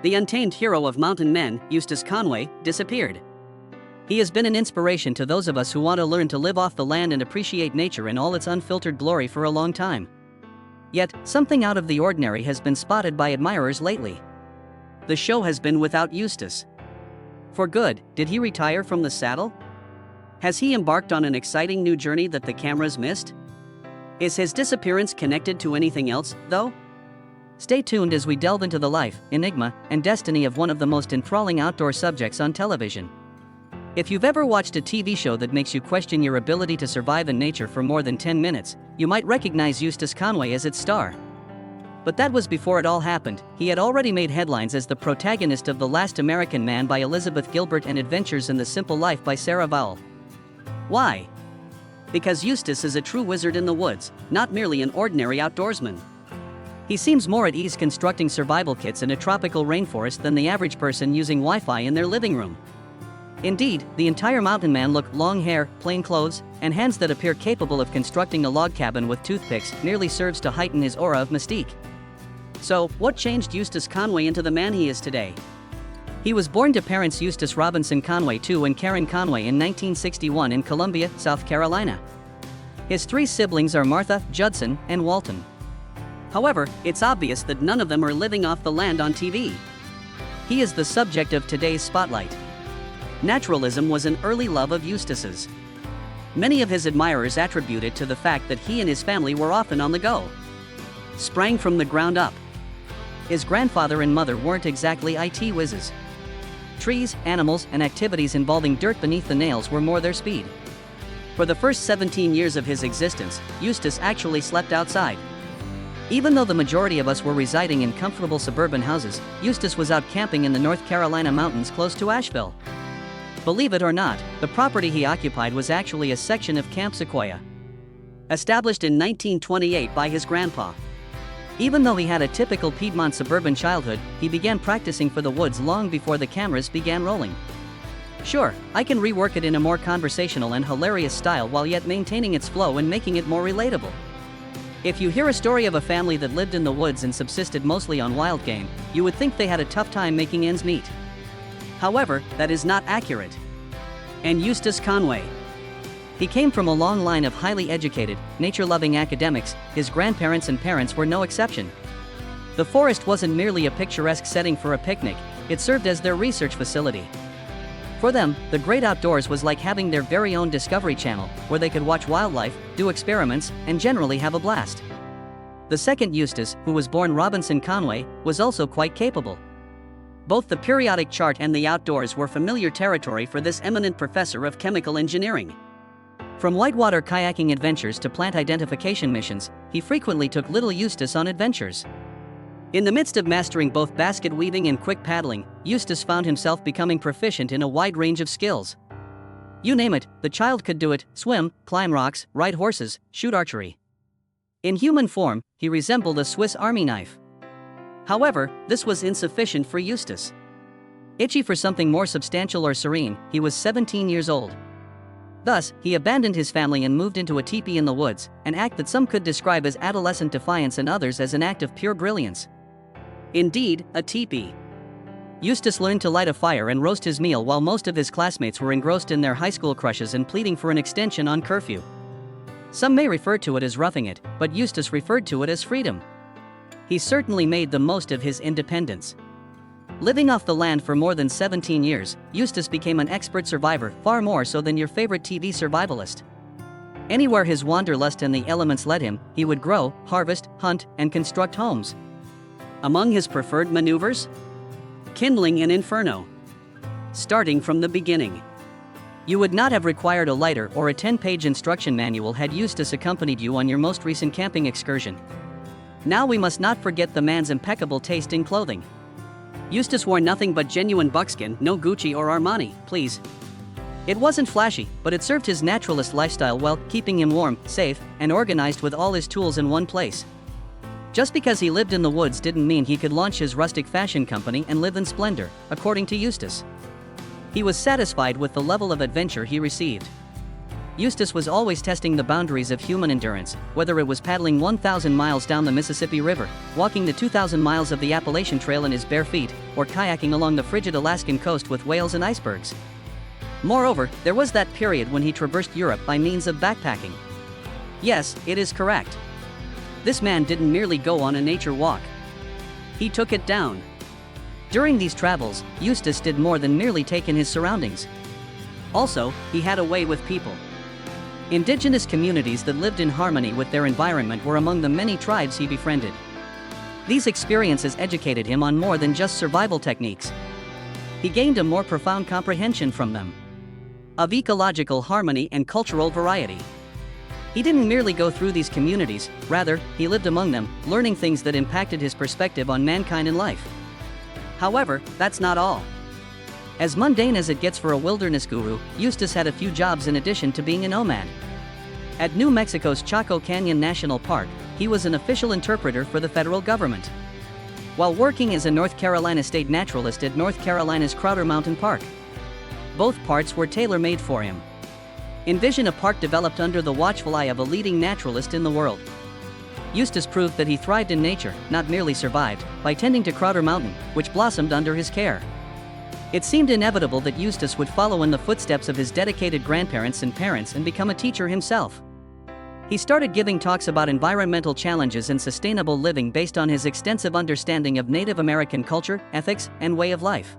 The untamed hero of mountain men, Eustace Conway, disappeared. He has been an inspiration to those of us who want to learn to live off the land and appreciate nature in all its unfiltered glory for a long time. Yet, something out of the ordinary has been spotted by admirers lately. The show has been without Eustace. For good, did he retire from the saddle? Has he embarked on an exciting new journey that the cameras missed? Is his disappearance connected to anything else, though? Stay tuned as we delve into the life, enigma, and destiny of one of the most enthralling outdoor subjects on television. If you've ever watched a TV show that makes you question your ability to survive in nature for more than 10 minutes, you might recognize Eustace Conway as its star. But that was before it all happened. He had already made headlines as the protagonist of The Last American Man by Elizabeth Gilbert and Adventures in the Simple Life by Sarah Vowell. Why? Because Eustace is a true wizard in the woods, not merely an ordinary outdoorsman. He seems more at ease constructing survival kits in a tropical rainforest than the average person using Wi-Fi in their living room. Indeed, the entire mountain man look, long hair, plain clothes, and hands that appear capable of constructing a log cabin with toothpicks merely serves to heighten his aura of mystique. So, what changed Eustace Conway into the man he is today? He was born to parents Eustace Robinson Conway II and Karen Conway in 1961 in Columbia, South Carolina. His three siblings are Martha, Judson, and Walton. However, it's obvious that none of them are living off the land on TV. He is the subject of today's spotlight. Naturalism was an early love of Eustace's. Many of his admirers attribute it to the fact that he and his family were often on the go. Sprang from the ground up. His grandfather and mother weren't exactly IT whizzes. Trees, animals, and activities involving dirt beneath the nails were more their speed. For the first 17 years of his existence, Eustace actually slept outside. Even though the majority of us were residing in comfortable suburban houses, Eustace was out camping in the North Carolina mountains close to Asheville. Believe it or not, the property he occupied was actually a section of Camp Sequoia, established in 1928 by his grandpa. Even though he had a typical Piedmont suburban childhood, he began practicing for the woods long before the cameras began rolling. Sure, I can rework it in a more conversational and hilarious style while yet maintaining its flow and making it more relatable. If you hear a story of a family that lived in the woods and subsisted mostly on wild game, you would think they had a tough time making ends meet. However, that is not accurate. And Eustace Conway. He came from a long line of highly educated, nature-loving academics. His grandparents and parents were no exception. The forest wasn't merely a picturesque setting for a picnic, it served as their research facility. For them, the great outdoors was like having their very own Discovery Channel, where they could watch wildlife, do experiments, and generally have a blast. The second Eustace, who was born Robinson Conway, was also quite capable. Both the periodic chart and the outdoors were familiar territory for this eminent professor of chemical engineering. From whitewater kayaking adventures to plant identification missions, he frequently took little Eustace on adventures. In the midst of mastering both basket weaving and quick paddling, Eustace found himself becoming proficient in a wide range of skills. You name it, the child could do it: swim, climb rocks, ride horses, shoot archery. In human form, he resembled a Swiss Army knife. However, this was insufficient for Eustace. Itchy for something more substantial or serene, he was 17 years old. Thus, he abandoned his family and moved into a teepee in the woods, an act that some could describe as adolescent defiance and others as an act of pure brilliance. Indeed, a teepee. Eustace learned to light a fire and roast his meal while most of his classmates were engrossed in their high school crushes and pleading for an extension on curfew. Some may refer to it as roughing it, but Eustace referred to it as freedom. He certainly made the most of his independence. Living off the land for more than 17 years, Eustace became an expert survivor, far more so than your favorite TV survivalist. Anywhere his wanderlust and the elements led him, he would grow, harvest, hunt, and construct homes. Among his preferred maneuvers? Kindling an inferno. Starting from the beginning. You would not have required a lighter or a 10-page instruction manual had Eustace accompanied you on your most recent camping excursion. Now we must not forget the man's impeccable taste in clothing. Eustace wore nothing but genuine buckskin, no Gucci or Armani, please. It wasn't flashy, but it served his naturalist lifestyle well, keeping him warm, safe, and organized with all his tools in one place. Just because he lived in the woods didn't mean he could launch his rustic fashion company and live in splendor, according to Eustace. He was satisfied with the level of adventure he received. Eustace was always testing the boundaries of human endurance, whether it was paddling 1,000 miles down the Mississippi River, walking the 2,000 miles of the Appalachian Trail in his bare feet, or kayaking along the frigid Alaskan coast with whales and icebergs. Moreover, there was that period when he traversed Europe by means of backpacking. Yes, it is correct. This man didn't merely go on a nature walk. He took it down. During these travels, Eustace did more than merely take in his surroundings. Also, he had a way with people. Indigenous communities that lived in harmony with their environment were among the many tribes he befriended. These experiences educated him on more than just survival techniques. He gained a more profound comprehension from them of ecological harmony and cultural variety. He didn't merely go through these communities, rather, he lived among them, learning things that impacted his perspective on mankind and life. However, that's not all. As mundane as it gets for a wilderness guru, Eustace had a few jobs in addition to being a nomad. At New Mexico's Chaco Canyon National Park, he was an official interpreter for the federal government, while working as a North Carolina state naturalist at North Carolina's Crowder Mountain Park. Both parts were tailor-made for him. Envision, a park developed under the watchful eye of a leading naturalist in the world. Eustace proved that he thrived in nature, not merely survived, by tending to Crowder Mountain, which blossomed under his care. It seemed inevitable that Eustace would follow in the footsteps of his dedicated grandparents and parents and become a teacher himself. He started giving talks about environmental challenges and sustainable living based on his extensive understanding of Native American culture, ethics, and way of life.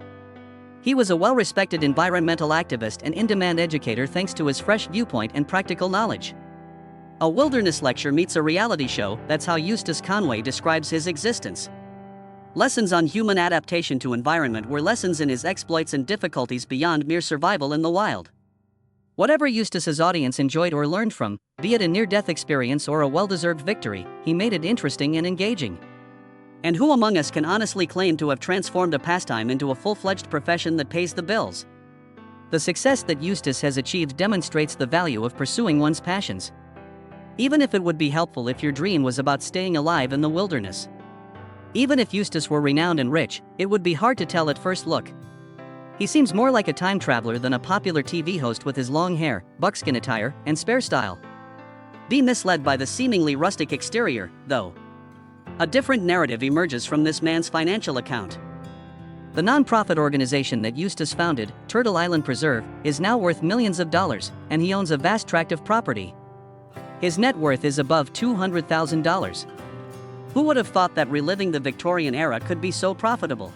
He was a well-respected environmental activist and in-demand educator thanks to his fresh viewpoint and practical knowledge. A wilderness lecture meets a reality show, that's how Eustace Conway describes his existence. Lessons on human adaptation to environment were lessons in his exploits and difficulties beyond mere survival in the wild. Whatever Eustace's audience enjoyed or learned from, be it a near-death experience or a well-deserved victory, he made it interesting and engaging. And who among us can honestly claim to have transformed a pastime into a full-fledged profession that pays the bills? The success that Eustace has achieved demonstrates the value of pursuing one's passions, even if it would be helpful if your dream was about staying alive in the wilderness. Even if Eustace were renowned and rich, it would be hard to tell at first look. He seems more like a time traveler than a popular TV host with his long hair, buckskin attire, and spare style. Be misled by the seemingly rustic exterior, though. A different narrative emerges from this man's financial account. The non-profit organization that Eustace founded, Turtle Island Preserve, is now worth millions of dollars, and he owns a vast tract of property. His net worth is above $200,000. Who would have thought that reliving the Victorian era could be so profitable?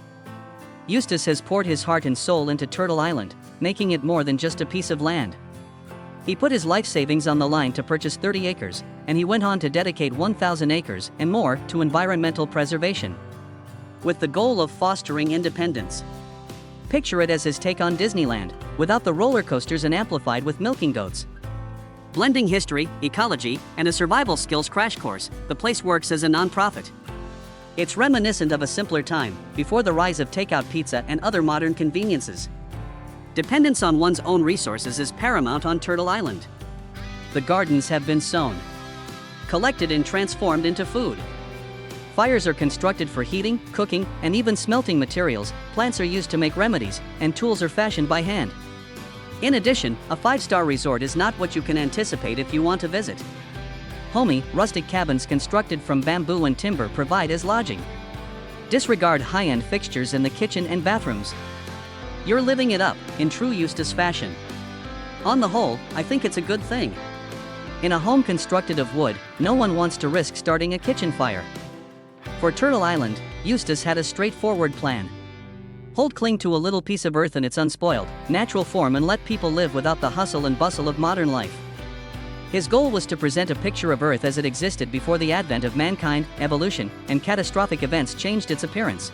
Eustace has poured his heart and soul into Turtle Island, making it more than just a piece of land. He put his life savings on the line to purchase 30 acres, and he went on to dedicate 1,000 acres and more to environmental preservation, with the goal of fostering independence. Picture it as his take on Disneyland, without the roller coasters and amplified with milking goats. Blending history, ecology, and a survival skills crash course, the place works as a non-profit. It's reminiscent of a simpler time, before the rise of takeout pizza and other modern conveniences. Dependence on one's own resources is paramount on Turtle Island. The gardens have been sown, collected and transformed into food. Fires are constructed for heating, cooking, and even smelting materials, plants are used to make remedies, and tools are fashioned by hand. In addition, a 5-star resort is not what you can anticipate if you want to visit. Homey, rustic cabins constructed from bamboo and timber provide as lodging. Disregard high-end fixtures in the kitchen and bathrooms. You're living it up, in true Eustace fashion. On the whole, I think it's a good thing. In a home constructed of wood, no one wants to risk starting a kitchen fire. For Turtle Island, Eustace had a straightforward plan. Cling to a little piece of earth in its unspoiled, natural form and let people live without the hustle and bustle of modern life. His goal was to present a picture of Earth as it existed before the advent of mankind, evolution, and catastrophic events changed its appearance.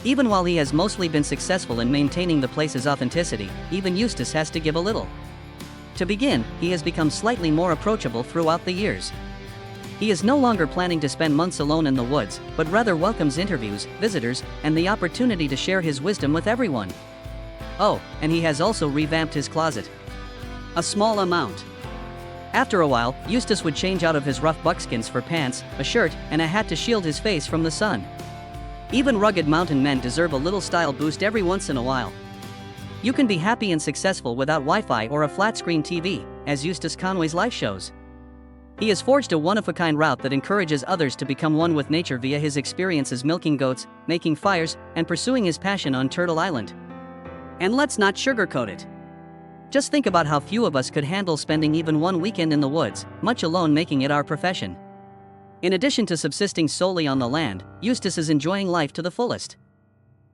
Even while he has mostly been successful in maintaining the place's authenticity, even Eustace has to give a little. To begin, he has become slightly more approachable throughout the years. He is no longer planning to spend months alone in the woods, but rather welcomes interviews, visitors, and the opportunity to share his wisdom with everyone. Oh, and he has also revamped his closet. A small amount. After a while, Eustace would change out of his rough buckskins for pants, a shirt, and a hat to shield his face from the sun. Even rugged mountain men deserve a little style boost every once in a while. You can be happy and successful without Wi-Fi or a flat-screen TV, as Eustace Conway's life shows. He has forged a one-of-a-kind route that encourages others to become one with nature via his experiences milking goats, making fires, and pursuing his passion on Turtle Island. And let's not sugarcoat it. Just think about how few of us could handle spending even one weekend in the woods, much alone making it our profession. In addition to subsisting solely on the land, Eustace is enjoying life to the fullest.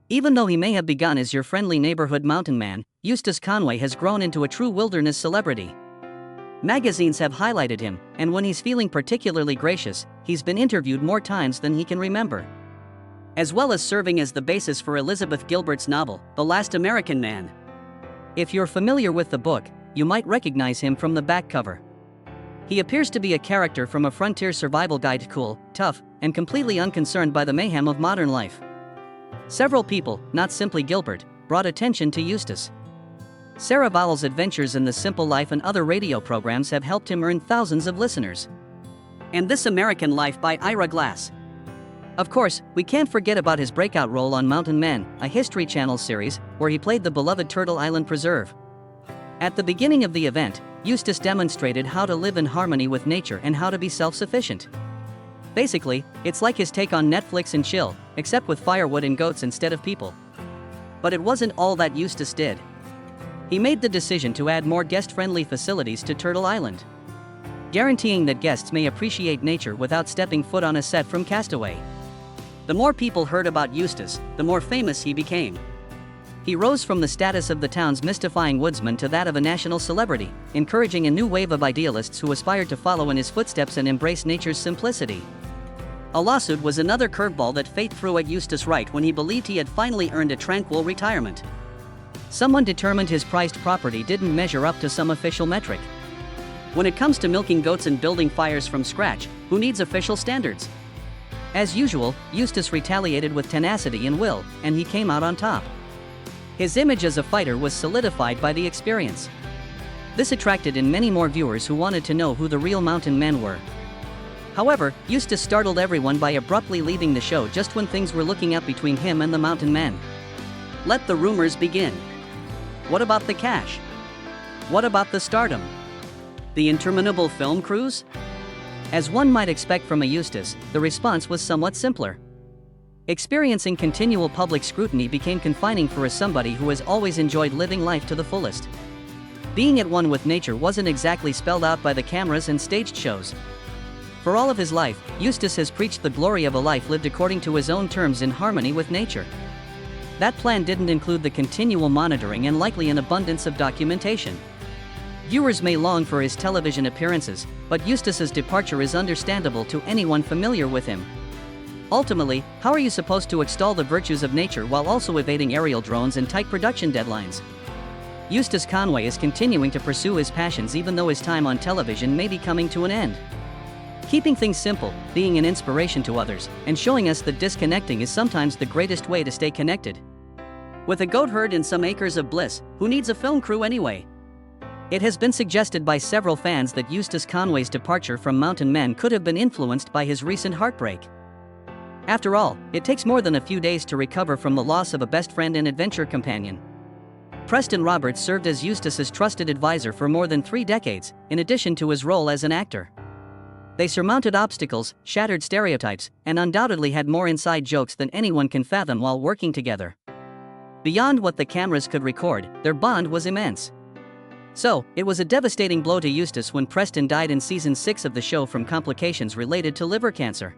Even though he may have begun as your friendly neighborhood mountain man, Eustace Conway has grown into a true wilderness celebrity. Magazines have highlighted him, and when he's feeling particularly gracious, he's been interviewed more times than he can remember. As well as serving as the basis for Elizabeth Gilbert's novel, The Last American Man. If you're familiar with the book, you might recognize him from the back cover. He appears to be a character from a frontier survival guide, cool, tough, and completely unconcerned by the mayhem of modern life. Several people, not simply Gilbert, brought attention to Eustace. Sarah Vowell's adventures in The Simple Life and other radio programs have helped him earn thousands of listeners. And This American Life by Ira Glass. Of course, we can't forget about his breakout role on Mountain Men, a History Channel series, where he played the beloved Turtle Island Preserve. At the beginning of the event, Eustace demonstrated how to live in harmony with nature and how to be self-sufficient. Basically, it's like his take on Netflix and chill, except with firewood and goats instead of people. But it wasn't all that Eustace did. He made the decision to add more guest-friendly facilities to Turtle Island, guaranteeing that guests may appreciate nature without stepping foot on a set from Castaway. The more people heard about Eustace, the more famous he became. He rose from the status of the town's mystifying woodsman to that of a national celebrity, encouraging a new wave of idealists who aspired to follow in his footsteps and embrace nature's simplicity. A lawsuit was another curveball that fate threw at Eustace right when he believed he had finally earned a tranquil retirement. Someone determined his prized property didn't measure up to some official metric. When it comes to milking goats and building fires from scratch, who needs official standards? As usual, Eustace retaliated with tenacity and will, and he came out on top. His image as a fighter was solidified by the experience. This attracted in many more viewers who wanted to know who the real mountain men were. However, Eustace startled everyone by abruptly leaving the show just when things were looking up between him and the mountain men. Let the rumors begin. What about the cash? What about the stardom? The interminable film crews? As one might expect from a Eustace, the response was somewhat simpler. Experiencing continual public scrutiny became confining for somebody who has always enjoyed living life to the fullest. Being at one with nature wasn't exactly spelled out by the cameras and staged shows. For all of his life, Eustace has preached the glory of a life lived according to his own terms in harmony with nature. That plan didn't include the continual monitoring and likely an abundance of documentation. Viewers may long for his television appearances, but Eustace's departure is understandable to anyone familiar with him. Ultimately, how are you supposed to extol the virtues of nature while also evading aerial drones and tight production deadlines? Eustace Conway is continuing to pursue his passions even though his time on television may be coming to an end. Keeping things simple, being an inspiration to others, and showing us that disconnecting is sometimes the greatest way to stay connected. With a goat herd and some acres of bliss, who needs a film crew anyway? It has been suggested by several fans that Eustace Conway's departure from Mountain Men could have been influenced by his recent heartbreak. After all, it takes more than a few days to recover from the loss of a best friend and adventure companion. Preston Roberts served as Eustace's trusted advisor for more than 3 decades, in addition to his role as an actor. They surmounted obstacles, shattered stereotypes, and undoubtedly had more inside jokes than anyone can fathom while working together. Beyond what the cameras could record, their bond was immense. So, it was a devastating blow to Eustace when Preston died in season 6 of the show from complications related to liver cancer.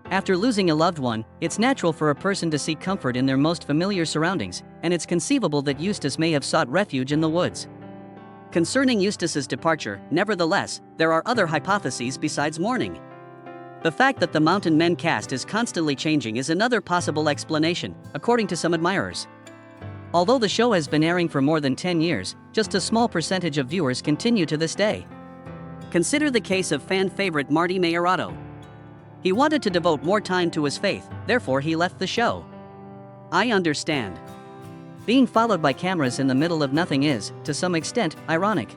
After losing a loved one, it's natural for a person to seek comfort in their most familiar surroundings, and it's conceivable that Eustace may have sought refuge in the woods. Concerning Eustace's departure, nevertheless, there are other hypotheses besides mourning. The fact that the Mountain Men cast is constantly changing is another possible explanation, according to some admirers. Although the show has been airing for more than 10 years, just a small percentage of viewers continue to this day. Consider the case of fan favorite Marty Mayorato. He wanted to devote more time to his faith, therefore he left the show. I understand. Being followed by cameras in the middle of nothing is, to some extent, ironic.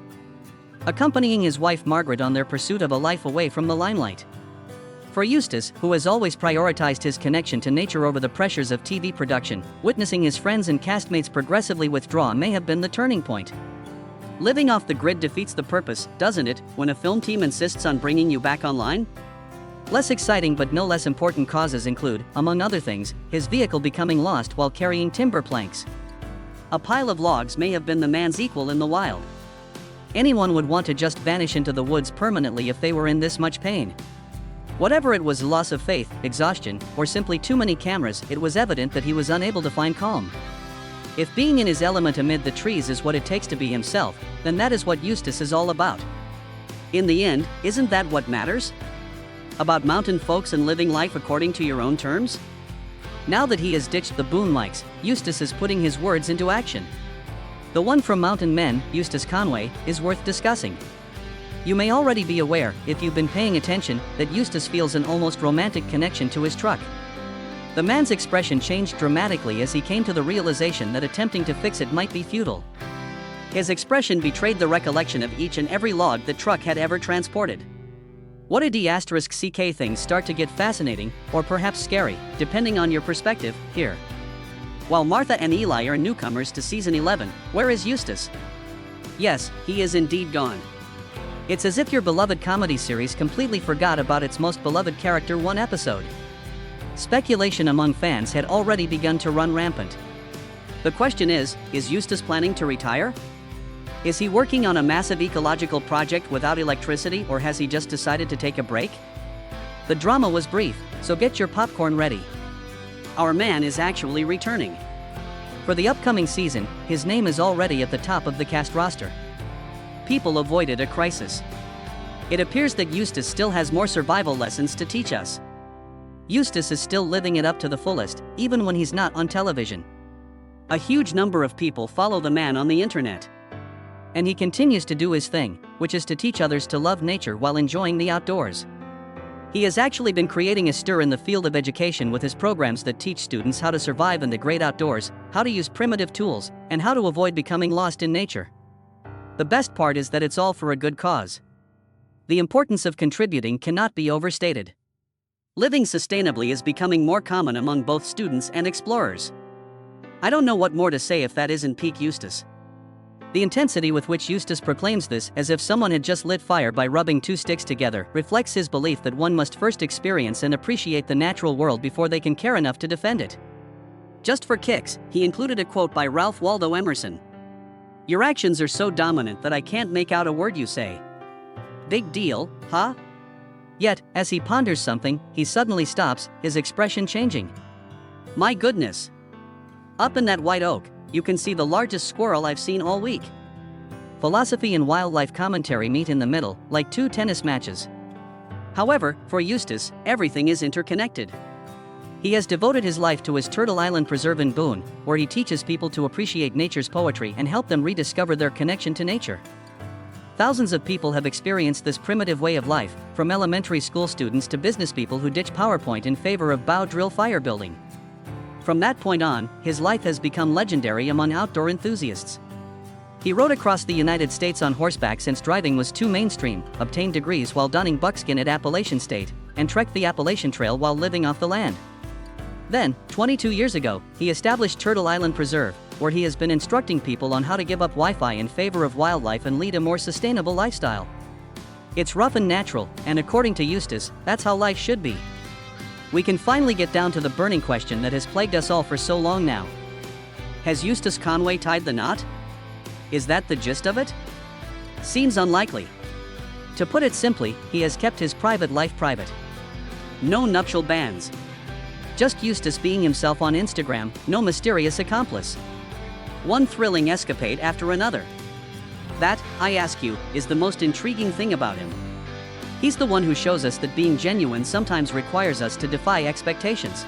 Accompanying his wife Margaret on their pursuit of a life away from the limelight. For Eustace, who has always prioritized his connection to nature over the pressures of TV production, witnessing his friends and castmates progressively withdraw may have been the turning point. Living off the grid defeats the purpose, doesn't it, when a film team insists on bringing you back online? Less exciting but no less important causes include, among other things, his vehicle becoming lost while carrying timber planks. A pile of logs may have been the man's equal in the wild. Anyone would want to just vanish into the woods permanently if they were in this much pain. Whatever it was, loss of faith, exhaustion, or simply too many cameras, it was evident that he was unable to find calm. If being in his element amid the trees is what it takes to be himself, then that is what Eustace is all about. In the end, isn't that what matters? About mountain folks and living life according to your own terms? Now that he has ditched the boom mics, Eustace is putting his words into action. The one from Mountain Men, Eustace Conway, is worth discussing. You may already be aware, if you've been paying attention, that Eustace feels an almost romantic connection to his truck. The man's expression changed dramatically as he came to the realization that attempting to fix it might be futile. His expression betrayed the recollection of each and every log the truck had ever transported. What a d*ck things start to get fascinating, or perhaps scary, depending on your perspective, here. While Martha and Eli are newcomers to season 11, where is Eustace? Yes, he is indeed gone. It's as if your beloved comedy series completely forgot about its most beloved character one episode. Speculation among fans had already begun to run rampant. The question is Eustace planning to retire? Is he working on a massive ecological project without electricity, or has he just decided to take a break? The drama was brief, so get your popcorn ready. Our man is actually returning. For the upcoming season, his name is already at the top of the cast roster. People avoided a crisis. It appears that Eustace still has more survival lessons to teach us. Eustace is still living it up to the fullest, even when he's not on television. A huge number of people follow the man on the internet. And he continues to do his thing, which is to teach others to love nature while enjoying the outdoors. He has actually been creating a stir in the field of education with his programs that teach students how to survive in the great outdoors, how to use primitive tools, and how to avoid becoming lost in nature. The best part is that it's all for a good cause. The importance of contributing cannot be overstated. Living sustainably is becoming more common among both students and explorers. I don't know what more to say if that isn't peak Eustace. The intensity with which Eustace proclaims this, as if someone had just lit fire by rubbing two sticks together, reflects his belief that one must first experience and appreciate the natural world before they can care enough to defend it. Just for kicks, he included a quote by Ralph Waldo Emerson. "Your actions are so dominant that I can't make out a word you say. Big deal, huh?" Yet, as he ponders something, he suddenly stops, his expression changing. "My goodness. Up in that white oak, you can see the largest squirrel I've seen all week." Philosophy and wildlife commentary meet in the middle, like two tennis matches. However, for Eustace, everything is interconnected. He has devoted his life to his Turtle Island Preserve in Boone, where he teaches people to appreciate nature's poetry and help them rediscover their connection to nature. Thousands of people have experienced this primitive way of life, from elementary school students to business people who ditch PowerPoint in favor of bow drill fire building. From that point on, his life has become legendary among outdoor enthusiasts. He rode across the United States on horseback since driving was too mainstream, obtained degrees while donning buckskin at Appalachian State, and trekked the Appalachian Trail while living off the land. Then, 22 years ago, he established Turtle Island Preserve, where he has been instructing people on how to give up Wi-Fi in favor of wildlife and lead a more sustainable lifestyle. It's rough and natural, and according to Eustace, that's how life should be. We can finally get down to the burning question that has plagued us all for so long now. Has Eustace Conway tied the knot? Is that the gist of it? Seems unlikely. To put it simply, he has kept his private life private. No nuptial banns. Just Eustace being himself on Instagram, no mysterious accomplice. One thrilling escapade after another. That, I ask you, is the most intriguing thing about him. He's the one who shows us that being genuine sometimes requires us to defy expectations.